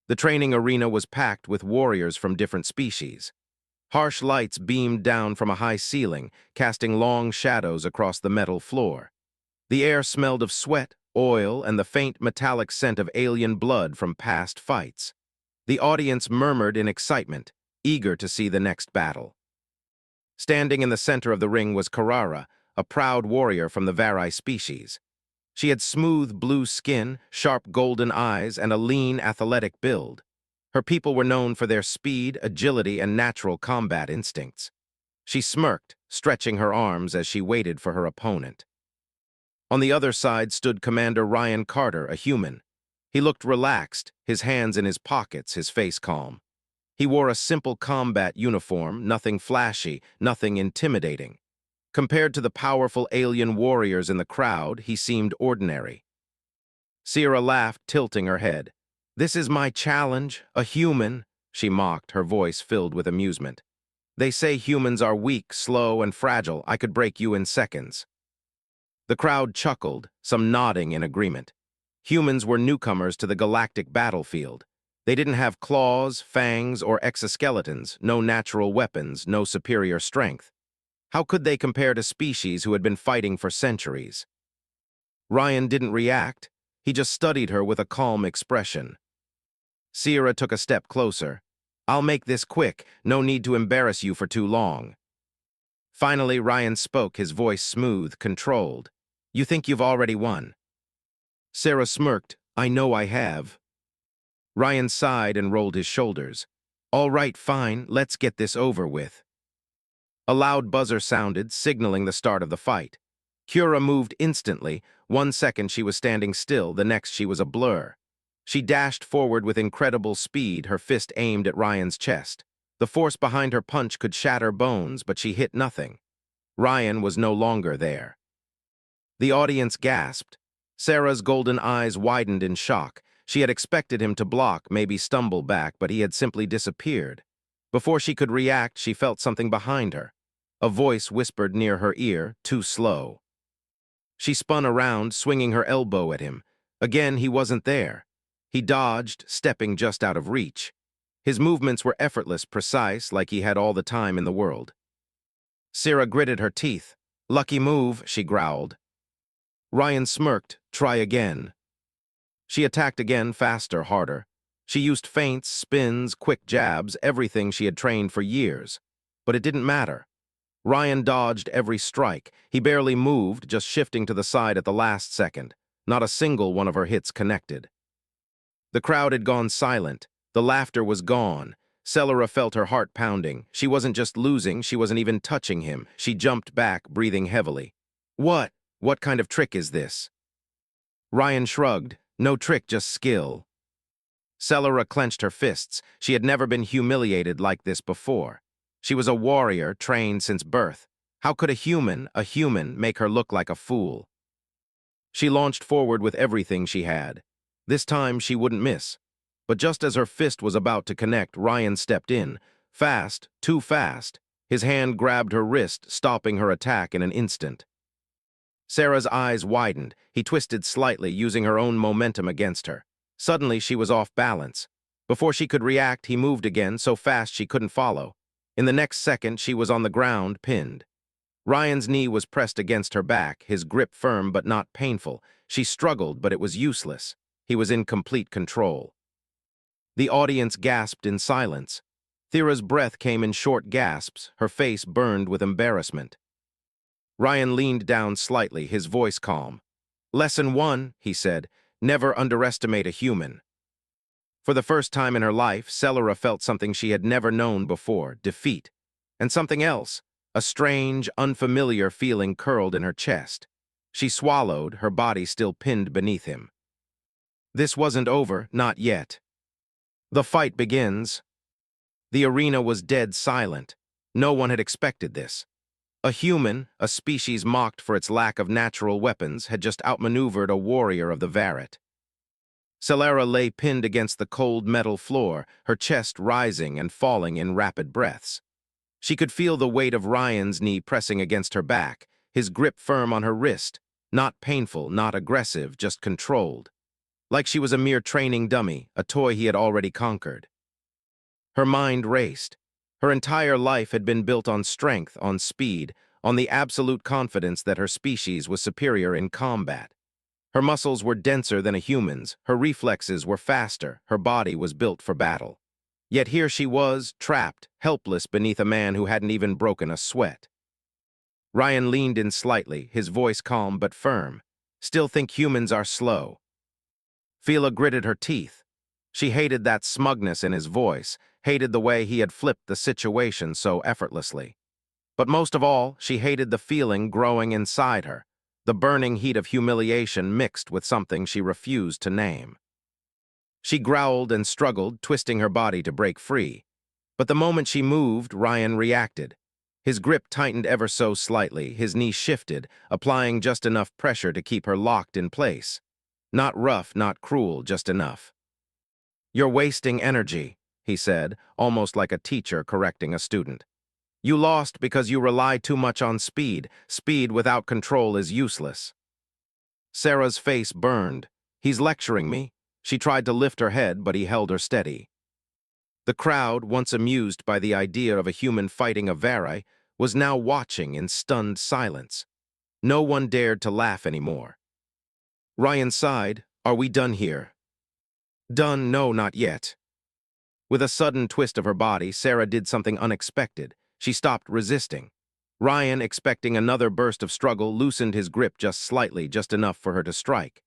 The training arena was packed with warriors from different species. Harsh lights beamed down from a high ceiling, casting long shadows across the metal floor. The air smelled of sweat, oil, and the faint metallic scent of alien blood from past fights. The audience murmured in excitement, eager to see the next battle. Standing in the center of the ring was Carrara, a proud warrior from the Vireya species. She had smooth blue skin, sharp golden eyes, and a lean, athletic build. Her people were known for their speed, agility, and natural combat instincts. She smirked, stretching her arms as she waited for her opponent. On the other side stood Commander Ryan Carter, a human. He looked relaxed, his hands in his pockets, his face calm. He wore a simple combat uniform, nothing flashy, nothing intimidating. Compared to the powerful alien warriors in the crowd, he seemed ordinary. Sierra laughed, tilting her head. "This is my challenge, a human," she mocked, her voice filled with amusement. "They say humans are weak, slow, and fragile. I could break you in seconds." The crowd chuckled, some nodding in agreement. Humans were newcomers to the galactic battlefield. They didn't have claws, fangs, or exoskeletons, no natural weapons, no superior strength. How could they compare to species who had been fighting for centuries? Ryan didn't react. He just studied her with a calm expression. Sierra took a step closer. "I'll make this quick. No need to embarrass you for too long." Finally, Ryan spoke, his voice smooth, controlled. "You think you've already won?" Sarah smirked. "I know I have." Ryan sighed and rolled his shoulders. "All right, fine. Let's get this over with." A loud buzzer sounded, signaling the start of the fight. Kira moved instantly. 1 second she was standing still, the next she was a blur. She dashed forward with incredible speed, her fist aimed at Ryan's chest. The force behind her punch could shatter bones, but she hit nothing. Ryan was no longer there. The audience gasped. Sarah's golden eyes widened in shock. She had expected him to block, maybe stumble back, but he had simply disappeared. Before she could react, she felt something behind her. A voice whispered near her ear, too slow. She spun around, swinging her elbow at him. Again, he wasn't there. He dodged, stepping just out of reach. His movements were effortless, precise, like he had all the time in the world. Sarah gritted her teeth. "Lucky move," she growled. Ryan smirked. "Try again." She attacked again, faster, harder. She used feints, spins, quick jabs, everything she had trained for years. But it didn't matter. Ryan dodged every strike. He barely moved, just shifting to the side at the last second. Not a single one of her hits connected. The crowd had gone silent. The laughter was gone. Celera felt her heart pounding. She wasn't just losing, she wasn't even touching him. She jumped back, breathing heavily. "What? What kind of trick is this?" Ryan shrugged. "No trick, just skill." Celera clenched her fists. She had never been humiliated like this before. She was a warrior, trained since birth. How could a human, make her look like a fool? She launched forward with everything she had. This time she wouldn't miss. But just as her fist was about to connect, Ryan stepped in. Fast, too fast. His hand grabbed her wrist, stopping her attack in an instant. Sarah's eyes widened. He twisted slightly, using her own momentum against her. Suddenly, she was off balance. Before she could react, he moved again, so fast she couldn't follow. In the next second, she was on the ground, pinned. Ryan's knee was pressed against her back, his grip firm but not painful. She struggled, but it was useless. He was in complete control. The audience gasped in silence. Thera's breath came in short gasps, her face burned with embarrassment. Ryan leaned down slightly, his voice calm. "Lesson 1, he said, never underestimate a human." For the first time in her life, Celera felt something she had never known before, defeat. And something else, a strange, unfamiliar feeling curled in her chest. She swallowed, her body still pinned beneath him. This wasn't over, not yet. The fight begins. The arena was dead silent. No one had expected this. A human, a species mocked for its lack of natural weapons, had just outmaneuvered a warrior of the Vireya. Celera lay pinned against the cold metal floor, her chest rising and falling in rapid breaths. She could feel the weight of Ryan's knee pressing against her back, his grip firm on her wrist, not painful, not aggressive, just controlled. like she was a mere training dummy, a toy he had already conquered. Her mind raced. Her entire life had been built on strength, on speed, on the absolute confidence that her species was superior in combat. Her muscles were denser than a human's, her reflexes were faster, her body was built for battle. Yet here she was, trapped, helpless beneath a man who hadn't even broken a sweat. Ryan leaned in slightly, his voice calm but firm. Still think humans are slow. Fila gritted her teeth. She hated that smugness in his voice, hated the way he had flipped the situation so effortlessly. But most of all, she hated the feeling growing inside her, the burning heat of humiliation mixed with something she refused to name. She growled and struggled, twisting her body to break free. But the moment she moved, Ryan reacted. His grip tightened ever so slightly, his knee shifted, applying just enough pressure to keep her locked in place. Not rough, not cruel, just enough. "You're wasting energy," he said, almost like a teacher correcting a student. "You lost because you rely too much on speed. Speed without control is useless." Sarah's face burned. "He's lecturing me." She tried to lift her head, but he held her steady. The crowd, once amused by the idea of a human fighting a Vireya, was now watching in stunned silence. No one dared to laugh anymore. Ryan sighed. "Are we done here?" "Done? No, not yet." With a sudden twist of her body, Sarah did something unexpected. She stopped resisting. Ryan, expecting another burst of struggle, loosened his grip just slightly, just enough for her to strike.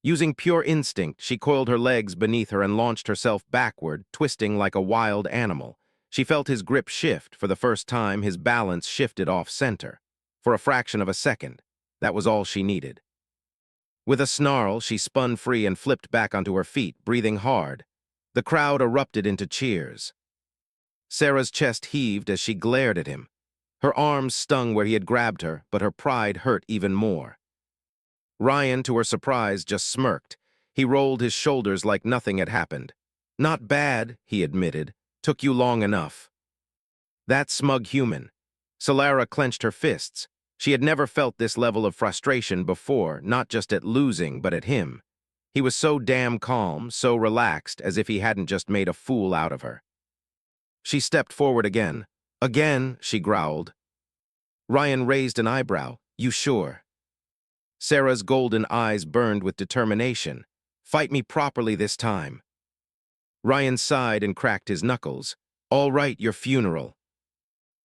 Using pure instinct, she coiled her legs beneath her and launched herself backward, twisting like a wild animal. She felt his grip shift. For the first time, his balance shifted off-center. For a fraction of a second, that was all she needed. With a snarl, she spun free and flipped back onto her feet, breathing hard. The crowd erupted into cheers. Sarah's chest heaved as she glared at him. Her arms stung where he had grabbed her, but her pride hurt even more. Ryan, to her surprise, just smirked. He rolled his shoulders like nothing had happened. "Not bad," he admitted. "Took you long enough." That smug human. Solara clenched her fists. She had never felt this level of frustration before, not just at losing, but at him. He was so damn calm, so relaxed, as if he hadn't just made a fool out of her. She stepped forward again. "Again," she growled. Ryan raised an eyebrow. "You sure?" Sarah's golden eyes burned with determination. "Fight me properly this time." Ryan sighed and cracked his knuckles. "All right, your funeral."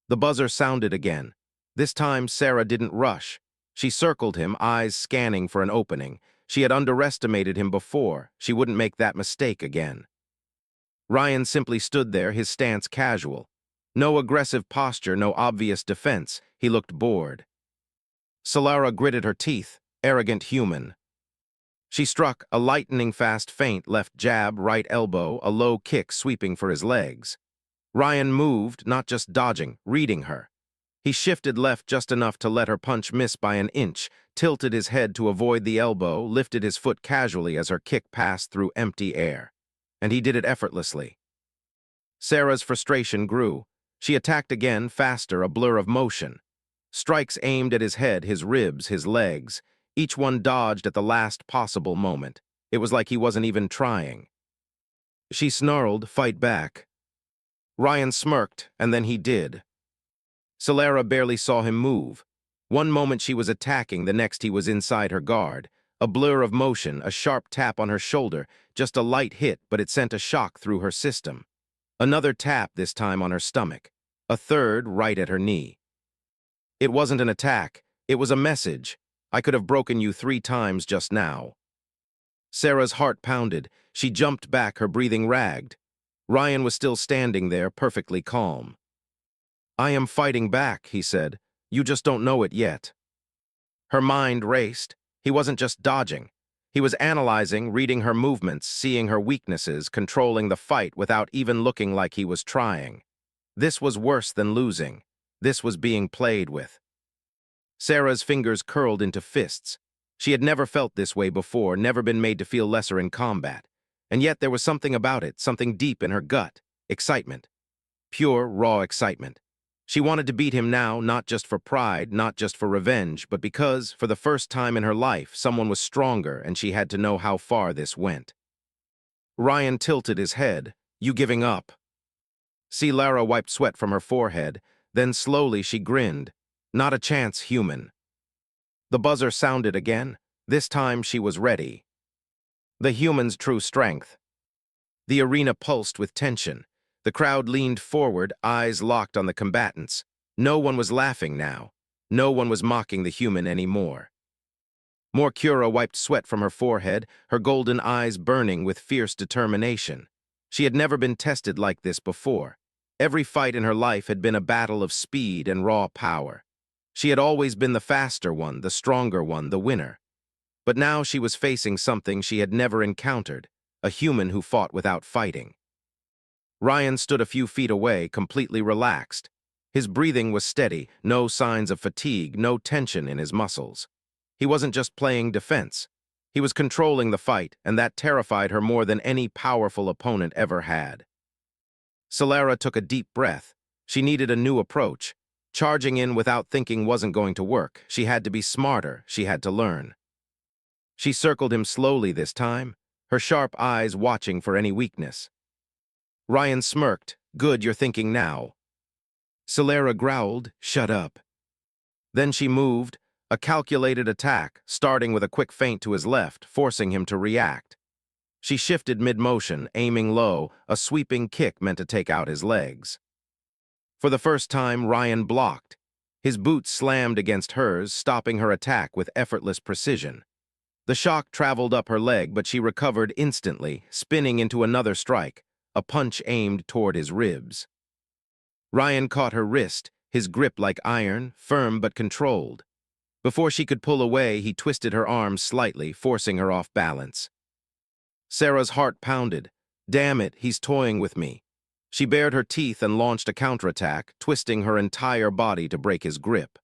The buzzer sounded again. This time, Sarah didn't rush. She circled him, eyes scanning for an opening. She had underestimated him before. She wouldn't make that mistake again. Ryan simply stood there, his stance casual. No aggressive posture, no obvious defense. He looked bored. Solara gritted her teeth. Arrogant human. She struck, a lightning-fast feint, left jab, right elbow, a low kick sweeping for his legs. Ryan moved, not just dodging, reading her. He shifted left just enough to let her punch miss by an inch, tilted his head to avoid the elbow, lifted his foot casually as her kick passed through empty air. And he did it effortlessly. Sarah's frustration grew. She attacked again, faster, a blur of motion. Strikes aimed at his head, his ribs, his legs. Each one dodged at the last possible moment. It was like he wasn't even trying. She snarled, "Fight back." Ryan smirked, and then he did. Solara barely saw him move. One moment she was attacking, the next he was inside her guard. A blur of motion, a sharp tap on her shoulder, just a light hit, but it sent a shock through her system. Another tap, this time on her stomach. A third, right at her knee. It wasn't an attack. It was a message. "I could have broken you 3 times just now." Sarah's heart pounded. She jumped back, her breathing ragged. Ryan was still standing there, perfectly calm. "I am fighting back," he said. "You just don't know it yet." Her mind raced. He wasn't just dodging. He was analyzing, reading her movements, seeing her weaknesses, controlling the fight without even looking like he was trying. This was worse than losing. This was being played with. Sarah's fingers curled into fists. She had never felt this way before, never been made to feel lesser in combat. And yet there was something about it, something deep in her gut. Excitement. Pure, raw excitement. She wanted to beat him now, not just for pride, not just for revenge, but because, for the first time in her life, someone was stronger and she had to know how far this went. Ryan tilted his head. You giving up? Lara wiped sweat from her forehead, then slowly she grinned. Not a chance, human. The buzzer sounded again. This time she was ready. The human's true strength. The arena pulsed with tension. The crowd leaned forward, eyes locked on the combatants. No one was laughing now. No one was mocking the human anymore. Morkura wiped sweat from her forehead, her golden eyes burning with fierce determination. She had never been tested like this before. Every fight in her life had been a battle of speed and raw power. She had always been the faster one, the stronger one, the winner. But now she was facing something she had never encountered, a human who fought without fighting. Ryan stood a few feet away, completely relaxed. His breathing was steady, no signs of fatigue, no tension in his muscles. He wasn't just playing defense. He was controlling the fight, and that terrified her more than any powerful opponent ever had. Lara took a deep breath. She needed a new approach. Charging in without thinking wasn't going to work. She had to be smarter. She had to learn. She circled him slowly this time, her sharp eyes watching for any weakness. Ryan smirked. Good, you're thinking now. Lara growled, shut up. Then she moved, a calculated attack, starting with a quick feint to his left, forcing him to react. She shifted mid-motion, aiming low, a sweeping kick meant to take out his legs. For the first time, Ryan blocked. His boots slammed against hers, stopping her attack with effortless precision. The shock traveled up her leg, but she recovered instantly, spinning into another strike, a punch aimed toward his ribs. Ryan caught her wrist, his grip like iron, firm but controlled. Before she could pull away, he twisted her arm slightly, forcing her off balance. Sarah's heart pounded. Damn it, he's toying with me. She bared her teeth and launched a counterattack, twisting her entire body to break his grip.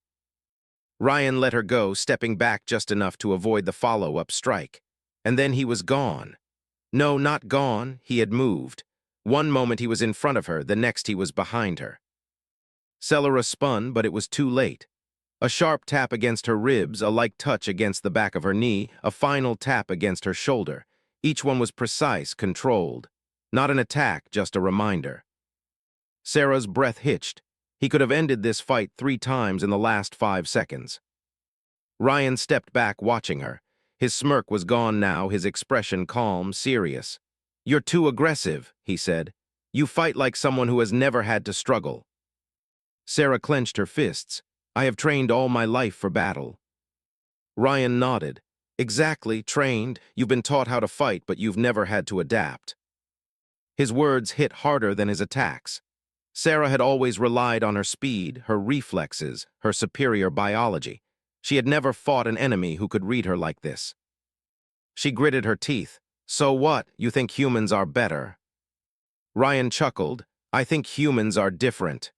Ryan let her go, stepping back just enough to avoid the follow-up strike. And then he was gone. No, not gone, he had moved. One moment he was in front of her, the next he was behind her. Lara spun, but it was too late. A sharp tap against her ribs, a light touch against the back of her knee, a final tap against her shoulder. Each one was precise, controlled. Not an attack, just a reminder. Sarah's breath hitched. He could have ended this fight 3 times in the last 5 seconds. Ryan stepped back, watching her. His smirk was gone now, his expression calm, serious. You're too aggressive, he said. You fight like someone who has never had to struggle. Sarah clenched her fists. I have trained all my life for battle. Ryan nodded. Exactly, trained. You've been taught how to fight, but you've never had to adapt. His words hit harder than his attacks. Sarah had always relied on her speed, her reflexes, her superior biology. She had never fought an enemy who could read her like this. She gritted her teeth. So what? You think humans are better? Ryan chuckled. I think humans are different.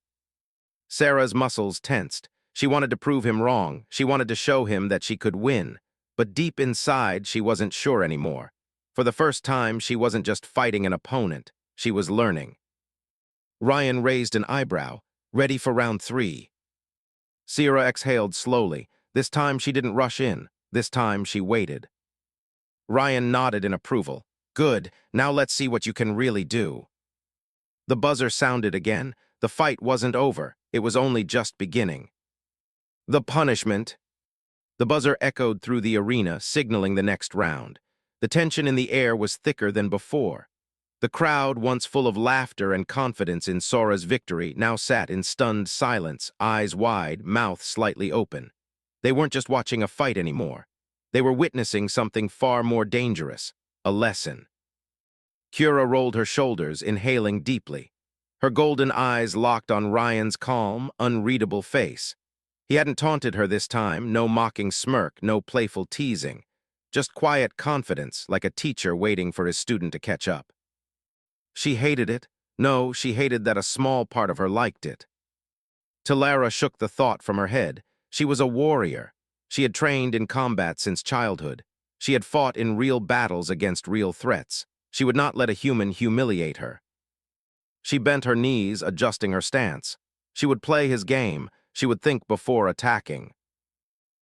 Sarah's muscles tensed. She wanted to prove him wrong. She wanted to show him that she could win. But deep inside, she wasn't sure anymore. For the first time, she wasn't just fighting an opponent. She was learning. Ryan raised an eyebrow, ready for round 3. Sarah exhaled slowly. This time she didn't rush in. This time she waited. Ryan nodded in approval. Good, now let's see what you can really do. The buzzer sounded again. The fight wasn't over. It was only just beginning. The punishment. The buzzer echoed through the arena, signaling the next round. The tension in the air was thicker than before. The crowd, once full of laughter and confidence in Sora's victory, now sat in stunned silence, eyes wide, mouth slightly open. They weren't just watching a fight anymore. They were witnessing something far more dangerous, a lesson. Kira rolled her shoulders, inhaling deeply. Her golden eyes locked on Ryan's calm, unreadable face. He hadn't taunted her this time, no mocking smirk, no playful teasing. Just quiet confidence, like a teacher waiting for his student to catch up. She hated it. No, she hated that a small part of her liked it. Lara shook the thought from her head. She was a warrior. She had trained in combat since childhood. She had fought in real battles against real threats. She would not let a human humiliate her. She bent her knees, adjusting her stance. She would play his game. She would think before attacking.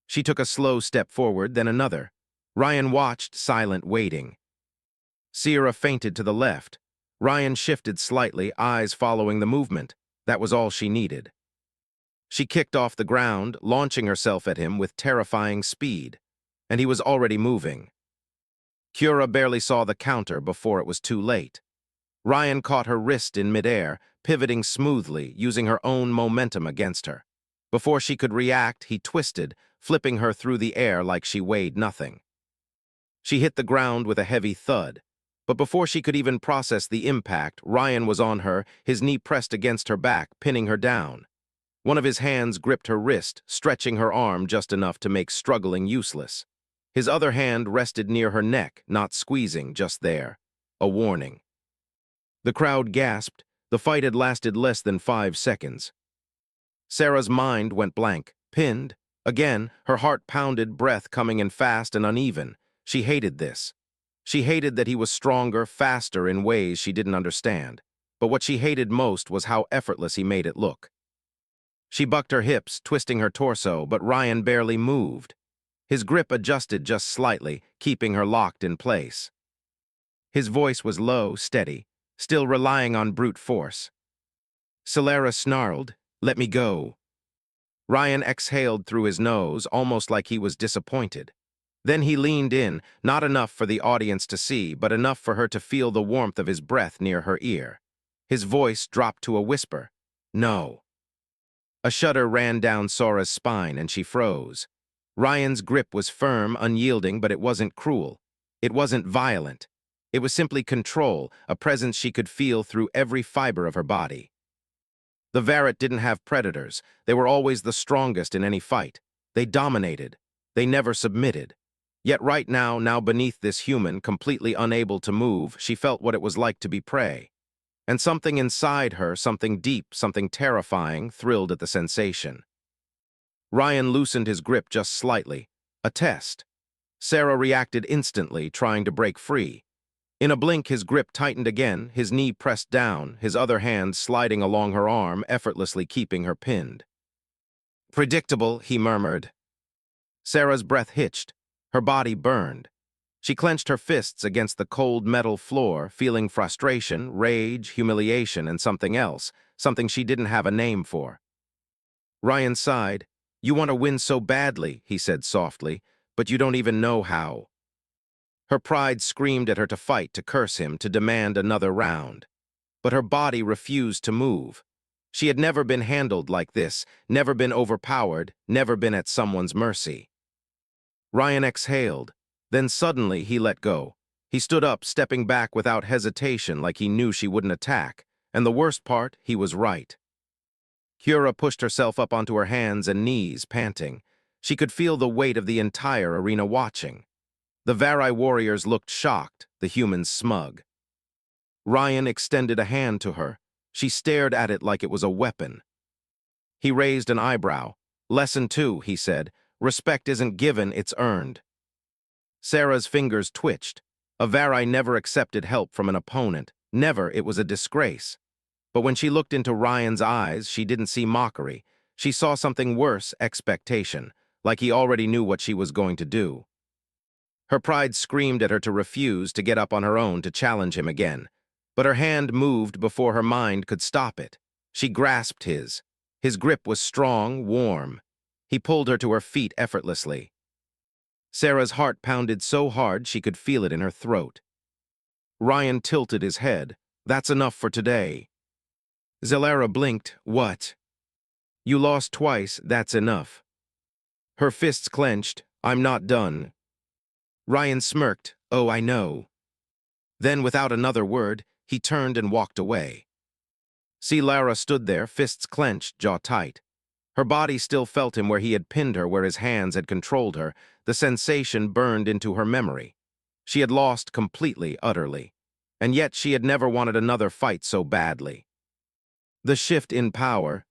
She took a slow step forward, then another. Ryan watched, silent, waiting. Sierra feinted to the left. Ryan shifted slightly, eyes following the movement. That was all she needed. She kicked off the ground, launching herself at him with terrifying speed. And he was already moving. Kira barely saw the counter before it was too late. Ryan caught her wrist in midair, pivoting smoothly, using her own momentum against her. Before she could react, he twisted, flipping her through the air like she weighed nothing. She hit the ground with a heavy thud. But before she could even process the impact, Ryan was on her, his knee pressed against her back, pinning her down. One of his hands gripped her wrist, stretching her arm just enough to make struggling useless. His other hand rested near her neck, not squeezing, just there. A warning. The crowd gasped. The fight had lasted less than 5 seconds. Sarah's mind went blank, pinned. Again, her heart pounded, breath coming in fast and uneven. She hated this. She hated that he was stronger, faster in ways she didn't understand. But what she hated most was how effortless he made it look. She bucked her hips, twisting her torso, but Ryan barely moved. His grip adjusted just slightly, keeping her locked in place. His voice was low, steady, still relying on brute force. Celera snarled, "Let me go." Ryan exhaled through his nose, almost like he was disappointed. Then he leaned in, not enough for the audience to see, but enough for her to feel the warmth of his breath near her ear. His voice dropped to a whisper, "No." A shudder ran down Sora's spine, and she froze. Ryan's grip was firm, unyielding, but it wasn't cruel. It wasn't violent. It was simply control, a presence she could feel through every fiber of her body. The Varret didn't have predators. They were always the strongest in any fight. They dominated. They never submitted. Yet right now beneath this human, completely unable to move, she felt what it was like to be prey. And something inside her, something deep, something terrifying, thrilled at the sensation. Ryan loosened his grip just slightly. A test. Sarah reacted instantly, trying to break free. In a blink, his grip tightened again, his knee pressed down, his other hand sliding along her arm, effortlessly keeping her pinned. "Predictable," he murmured. Sarah's breath hitched. Her body burned. She clenched her fists against the cold metal floor, feeling frustration, rage, humiliation, and something else, something she didn't have a name for. Ryan sighed. "You want to win so badly," he said softly, "but you don't even know how." Her pride screamed at her to fight, to curse him, to demand another round. But her body refused to move. She had never been handled like this, never been overpowered, never been at someone's mercy. Ryan exhaled. Then suddenly he let go. He stood up, stepping back without hesitation, like he knew she wouldn't attack. And the worst part, he was right. Kira pushed herself up onto her hands and knees, panting. She could feel the weight of the entire arena watching. The Varai warriors looked shocked, the humans smug. Ryan extended a hand to her. She stared at it like it was a weapon. He raised an eyebrow. "Lesson 2, he said. "Respect isn't given, it's earned." Sarah's fingers twitched. A Varai never accepted help from an opponent. Never, it was a disgrace. But when she looked into Ryan's eyes, she didn't see mockery. She saw something worse, expectation, like he already knew what she was going to do. Her pride screamed at her to refuse, to get up on her own, to challenge him again. But her hand moved before her mind could stop it. She grasped his. His grip was strong, warm. He pulled her to her feet effortlessly. Sarah's heart pounded so hard she could feel it in her throat. Ryan tilted his head. "That's enough for today." Celera blinked. "What?" "You lost twice, that's enough." Her fists clenched. "I'm not done." Ryan smirked. "Oh, I know." Then, without another word, he turned and walked away. Lara stood there, fists clenched, jaw tight. Her body still felt him where he had pinned her, where his hands had controlled her. The sensation burned into her memory. She had lost completely, utterly. And yet she had never wanted another fight so badly. The shift in power.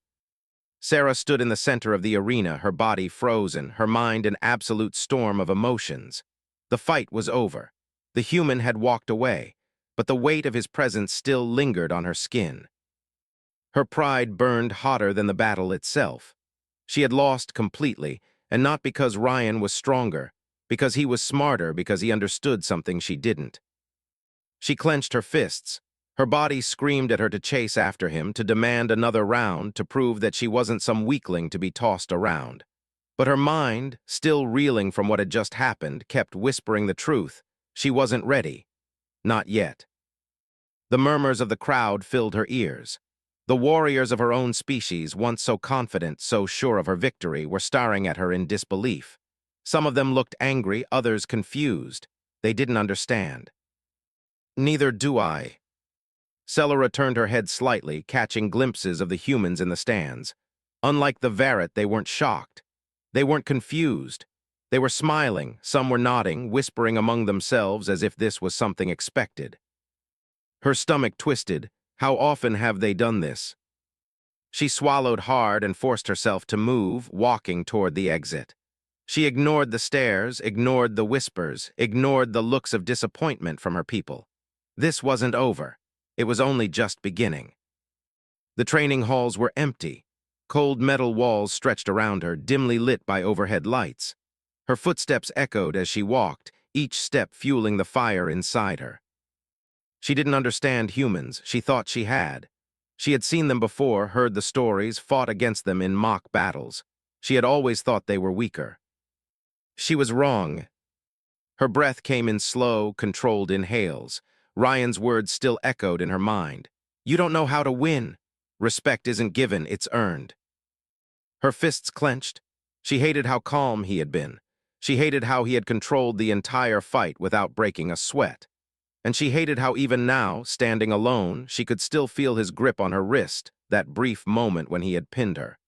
Sarah stood in the center of the arena, her body frozen, her mind an absolute storm of emotions. The fight was over. The human had walked away, but the weight of his presence still lingered on her skin. Her pride burned hotter than the battle itself. She had lost completely, and not because Ryan was stronger, because he was smarter, because he understood something she didn't. She clenched her fists. Her body screamed at her to chase after him, to demand another round, to prove that she wasn't some weakling to be tossed around. But her mind, still reeling from what had just happened, kept whispering the truth. She wasn't ready. Not yet. The murmurs of the crowd filled her ears. The warriors of her own species, once so confident, so sure of her victory, were staring at her in disbelief. Some of them looked angry, others confused. They didn't understand. Neither do I. Celera turned her head slightly, catching glimpses of the humans in the stands. Unlike the Varret, they weren't shocked. They weren't confused. They were smiling, some were nodding, whispering among themselves as if this was something expected. Her stomach twisted. How often have they done this? She swallowed hard and forced herself to move, walking toward the exit. She ignored the stares, ignored the whispers, ignored the looks of disappointment from her people. This wasn't over. It was only just beginning. The training halls were empty. Cold metal walls stretched around her, dimly lit by overhead lights. Her footsteps echoed as she walked, each step fueling the fire inside her. She didn't understand humans. She thought she had. She had seen them before, heard the stories, fought against them in mock battles. She had always thought they were weaker. She was wrong. Her breath came in slow, controlled inhales. Ryan's words still echoed in her mind. You don't know how to win. Respect isn't given, it's earned. Her fists clenched. She hated how calm he had been. She hated how he had controlled the entire fight without breaking a sweat. And she hated how even now, standing alone, she could still feel his grip on her wrist, that brief moment when he had pinned her.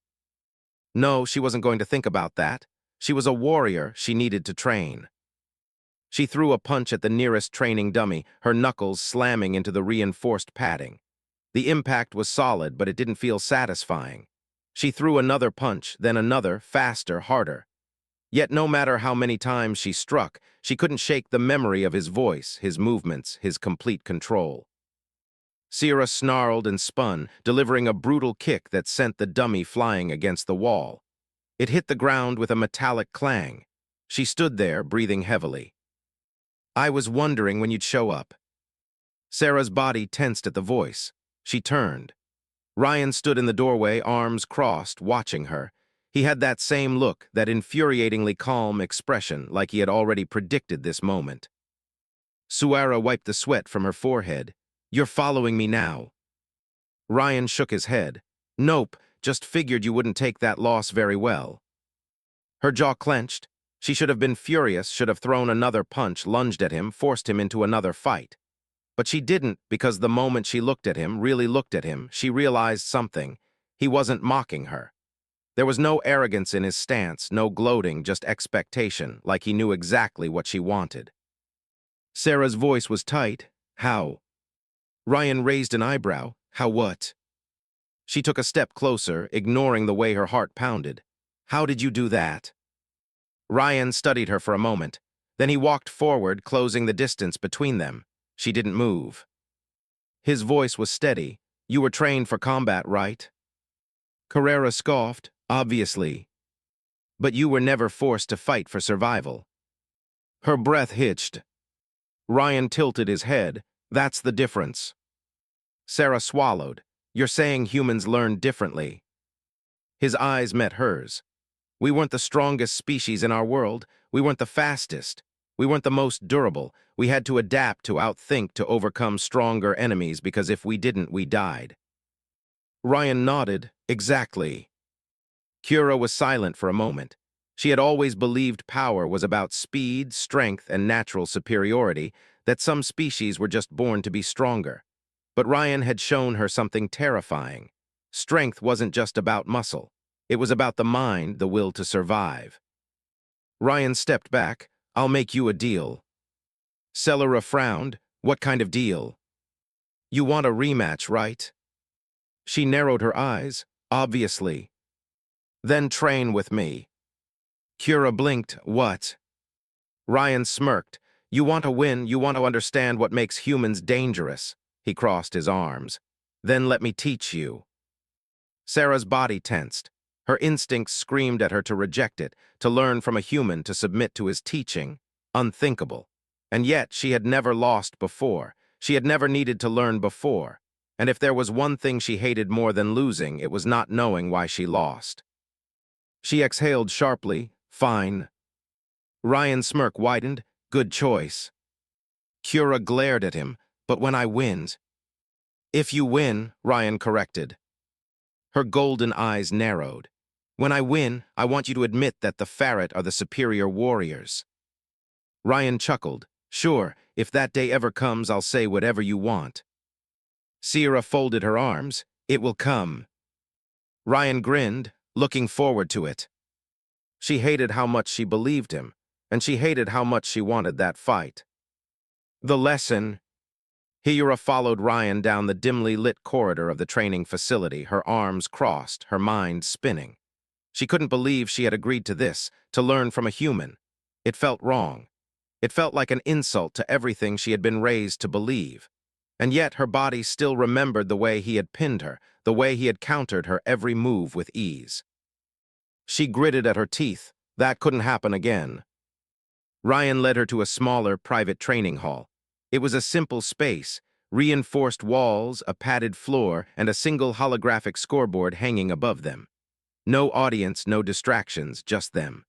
No, she wasn't going to think about that. She was a warrior, she needed to train. She threw a punch at the nearest training dummy, her knuckles slamming into the reinforced padding. The impact was solid, but it didn't feel satisfying. She threw another punch, then another, faster, harder. Yet no matter how many times she struck, she couldn't shake the memory of his voice, his movements, his complete control. Sierra snarled and spun, delivering a brutal kick that sent the dummy flying against the wall. It hit the ground with a metallic clang. She stood there, breathing heavily. I was wondering when you'd show up. Sarah's body tensed at the voice. She turned. Ryan stood in the doorway, arms crossed, watching her. He had that same look, that infuriatingly calm expression, like he had already predicted this moment. Suara wiped the sweat from her forehead. You're following me now. Ryan shook his head. Nope, just figured you wouldn't take that loss very well. Her jaw clenched. She should have been furious, should have thrown another punch, lunged at him, forced him into another fight. But she didn't, because the moment she looked at him, really looked at him, she realized something. He wasn't mocking her. There was no arrogance in his stance, no gloating, just expectation, like he knew exactly what she wanted. Sarah's voice was tight. How? Ryan raised an eyebrow. How what? She took a step closer, ignoring the way her heart pounded. How did you do that? Ryan studied her for a moment. Then he walked forward, closing the distance between them. She didn't move. His voice was steady. You were trained for combat, right? Carrera scoffed. Obviously. But you were never forced to fight for survival. Her breath hitched. Ryan tilted his head. That's the difference. Sarah swallowed. You're saying humans learn differently. His eyes met hers. We weren't the strongest species in our world. We weren't the fastest. We weren't the most durable. We had to adapt, to outthink, to overcome stronger enemies, because if we didn't, we died. Ryan nodded. Exactly. Kira was silent for a moment. She had always believed power was about speed, strength, and natural superiority, that some species were just born to be stronger. But Ryan had shown her something terrifying. Strength wasn't just about muscle. It was about the mind, the will to survive. Ryan stepped back. I'll make you a deal. Celera frowned. What kind of deal? You want a rematch, right? She narrowed her eyes. Obviously. Then train with me. Kira blinked. What? Ryan smirked. You want to win, you want to understand what makes humans dangerous. He crossed his arms. Then let me teach you. Sarah's body tensed. Her instincts screamed at her to reject it, to learn from a human, to submit to his teaching. Unthinkable. And yet, she had never lost before. She had never needed to learn before. And if there was one thing she hated more than losing, it was not knowing why she lost. She exhaled sharply. Fine. Ryan's smirk widened. Good choice. Kira glared at him. But when I wins. If you win, Ryan corrected. Her golden eyes narrowed. When I win, I want you to admit that the ferret are the superior warriors. Ryan chuckled. Sure, if that day ever comes, I'll say whatever you want. Sierra folded her arms. It will come. Ryan grinned, looking forward to it. She hated how much she believed him, and she hated how much she wanted that fight. The lesson. Hira followed Ryan down the dimly lit corridor of the training facility, her arms crossed, her mind spinning. She couldn't believe she had agreed to this, to learn from a human. It felt wrong. It felt like an insult to everything she had been raised to believe. And yet her body still remembered the way he had pinned her, the way he had countered her every move with ease. She gritted at her teeth. That couldn't happen again. Ryan led her to a smaller, private training hall. It was a simple space, reinforced walls, a padded floor, and a single holographic scoreboard hanging above them. No audience, no distractions, just them.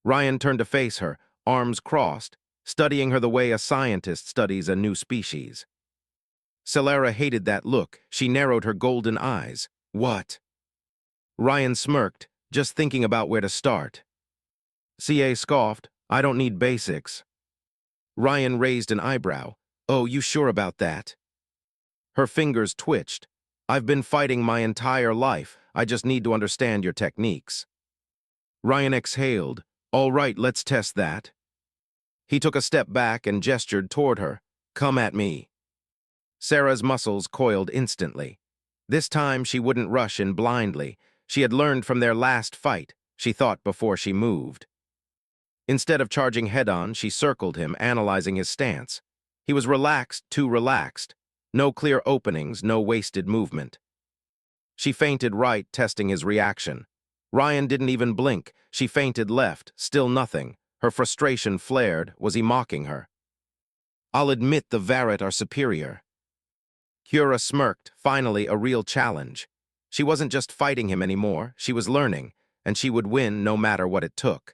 Ryan turned to face her, arms crossed, studying her the way a scientist studies a new species. Celera hated that look. She narrowed her golden eyes. What? Ryan smirked, just thinking about where to start. CA scoffed. I don't need basics. Ryan raised an eyebrow. Oh, you sure about that? Her fingers twitched. I've been fighting my entire life. I just need to understand your techniques. Ryan exhaled. All right, let's test that. He took a step back and gestured toward her. Come at me. Sarah's muscles coiled instantly. This time she wouldn't rush in blindly. She had learned from their last fight, she thought before she moved. Instead of charging head-on, she circled him, analyzing his stance. He was relaxed, too relaxed. No clear openings, no wasted movement. She feinted right, testing his reaction. Ryan didn't even blink. She feinted left, still nothing. Her frustration flared. Was he mocking her? I'll admit the Varret are superior. Kira smirked, finally a real challenge. She wasn't just fighting him anymore, she was learning, and she would win no matter what it took.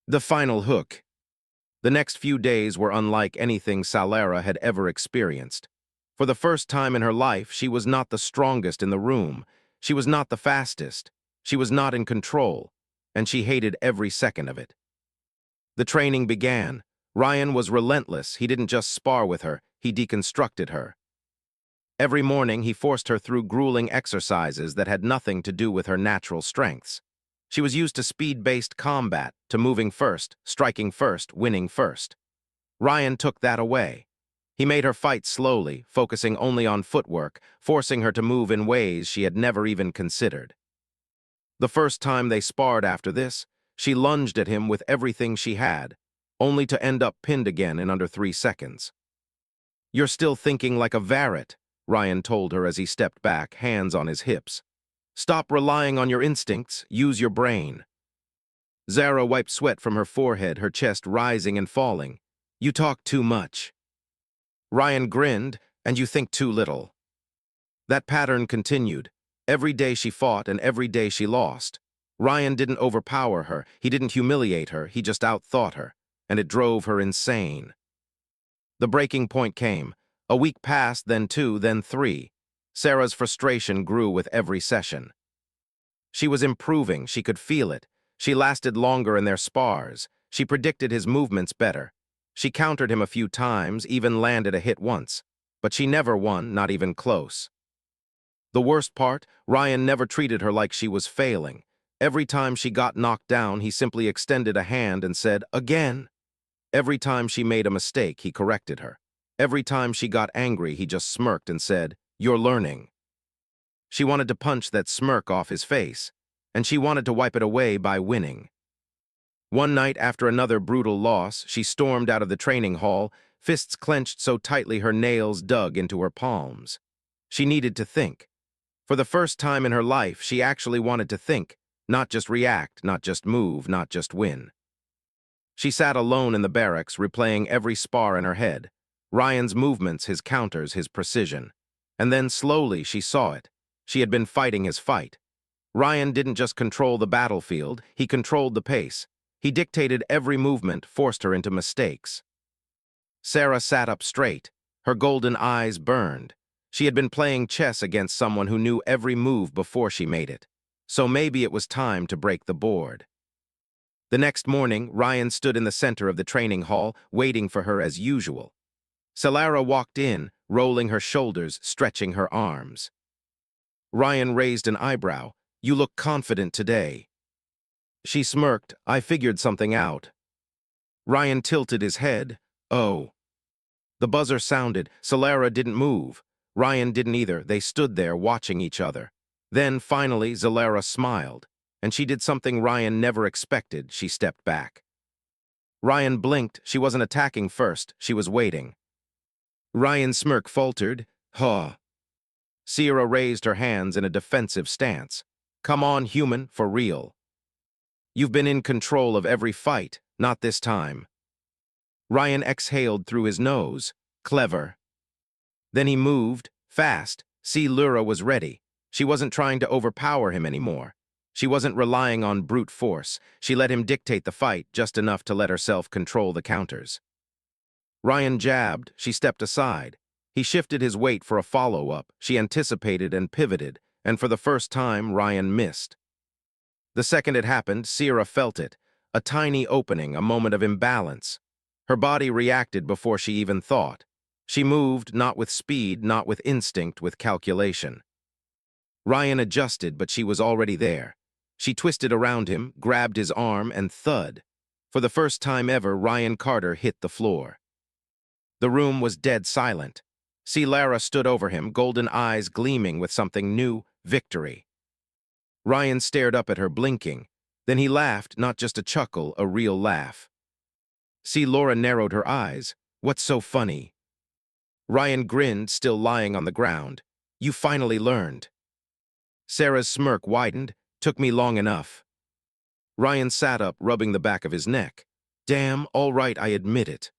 The final hook. The next few days were unlike anything Celera had ever experienced. For the first time in her life, she was not the strongest in the room. She was not the fastest. She was not in control, and she hated every second of it. The training began. Ryan was relentless. He didn't just spar with her, he deconstructed her. Every morning, he forced her through grueling exercises that had nothing to do with her natural strengths. She was used to speed-based combat, to moving first, striking first, winning first. Ryan took that away. He made her fight slowly, focusing only on footwork, forcing her to move in ways she had never even considered. The first time they sparred after this, she lunged at him with everything she had, only to end up pinned again in under 3 seconds. You're still thinking like a Varret, Ryan told her as he stepped back, hands on his hips. Stop relying on your instincts, use your brain. Zara wiped sweat from her forehead, her chest rising and falling. You talk too much. Ryan grinned, and you think too little. That pattern continued. Every day she fought and every day she lost. Ryan didn't overpower her, he didn't humiliate her, he just outthought her, and it drove her insane. The breaking point came. A week passed, then 2, then 3. Sarah's frustration grew with every session. She was improving, she could feel it. She lasted longer in their spars. She predicted his movements better. She countered him a few times, even landed a hit once. But she never won, not even close. The worst part, Ryan never treated her like she was failing. Every time she got knocked down, he simply extended a hand and said, again. Every time she made a mistake, he corrected her. Every time she got angry, he just smirked and said, You're learning. She wanted to punch that smirk off his face, and she wanted to wipe it away by winning. One night, after another brutal loss, she stormed out of the training hall, fists clenched so tightly her nails dug into her palms. She needed to think. For the first time in her life, she actually wanted to think, not just react, not just move, not just win. She sat alone in the barracks, replaying every spar in her head, Ryan's movements, his counters, his precision. And then slowly she saw it. She had been fighting his fight. Ryan didn't just control the battlefield, he controlled the pace. He dictated every movement, forced her into mistakes. Sarah sat up straight. Her golden eyes burned. She had been playing chess against someone who knew every move before she made it. So maybe it was time to break the board. The next morning, Ryan stood in the center of the training hall, waiting for her as usual. Solara walked in, rolling her shoulders, stretching her arms. Ryan raised an eyebrow. "You look confident today." She smirked. "I figured something out." Ryan tilted his head. "Oh." The buzzer sounded. Solara didn't move. Ryan didn't either. They stood there, watching each other. Then, finally, Solara smiled, and she did something Ryan never expected. She stepped back. Ryan blinked. She wasn't attacking first. She was waiting. Ryan's smirk faltered. "Huh." Sierra raised her hands in a defensive stance. "Come on, human, for real. You've been in control of every fight, not this time." Ryan exhaled through his nose. "Clever." Then he moved, fast. Lura was ready. She wasn't trying to overpower him anymore. She wasn't relying on brute force. She let him dictate the fight, just enough to let herself control the counters. Ryan jabbed. She stepped aside. He shifted his weight for a follow-up. She anticipated and pivoted, and for the first time, Ryan missed. The second it happened, Sierra felt it. A tiny opening, a moment of imbalance. Her body reacted before she even thought. She moved, not with speed, not with instinct, with calculation. Ryan adjusted, but she was already there. She twisted around him, grabbed his arm, and thud. For the first time ever, Ryan Carter hit the floor. The room was dead silent. Lara stood over him, golden eyes gleaming with something new, victory. Ryan stared up at her, blinking. Then he laughed, not just a chuckle, a real laugh. Laura narrowed her eyes. "What's so funny?" Ryan grinned, still lying on the ground. "You finally learned." Sarah's smirk widened. "Took me long enough." Ryan sat up, rubbing the back of his neck. "Damn, all right, I admit it."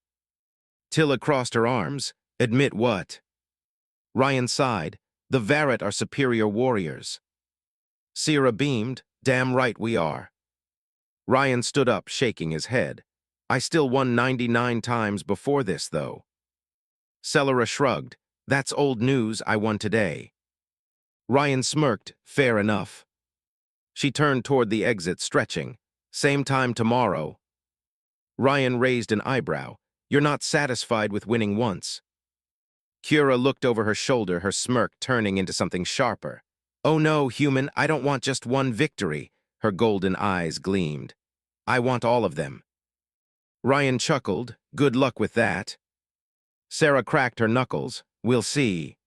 Tilla crossed her arms. "Admit what?" Ryan sighed. "The Varret are superior warriors." Sierra beamed. "Damn right we are." Ryan stood up, shaking his head. "I still won 99 times before this, though." Solara shrugged. "That's old news. I won today." Ryan smirked. "Fair enough." She turned toward the exit, stretching. "Same time tomorrow." Ryan raised an eyebrow. "You're not satisfied with winning once." Kira looked over her shoulder, her smirk turning into something sharper. "Oh no, human, I don't want just one victory." Her golden eyes gleamed. "I want all of them." Ryan chuckled. "Good luck with that." Sarah cracked her knuckles. "We'll see."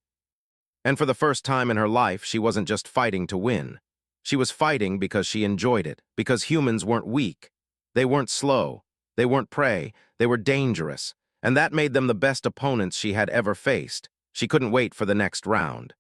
And for the first time in her life, she wasn't just fighting to win. She was fighting because she enjoyed it, because humans weren't weak. They weren't slow. They weren't prey. They were dangerous. And that made them the best opponents she had ever faced. She couldn't wait for the next round.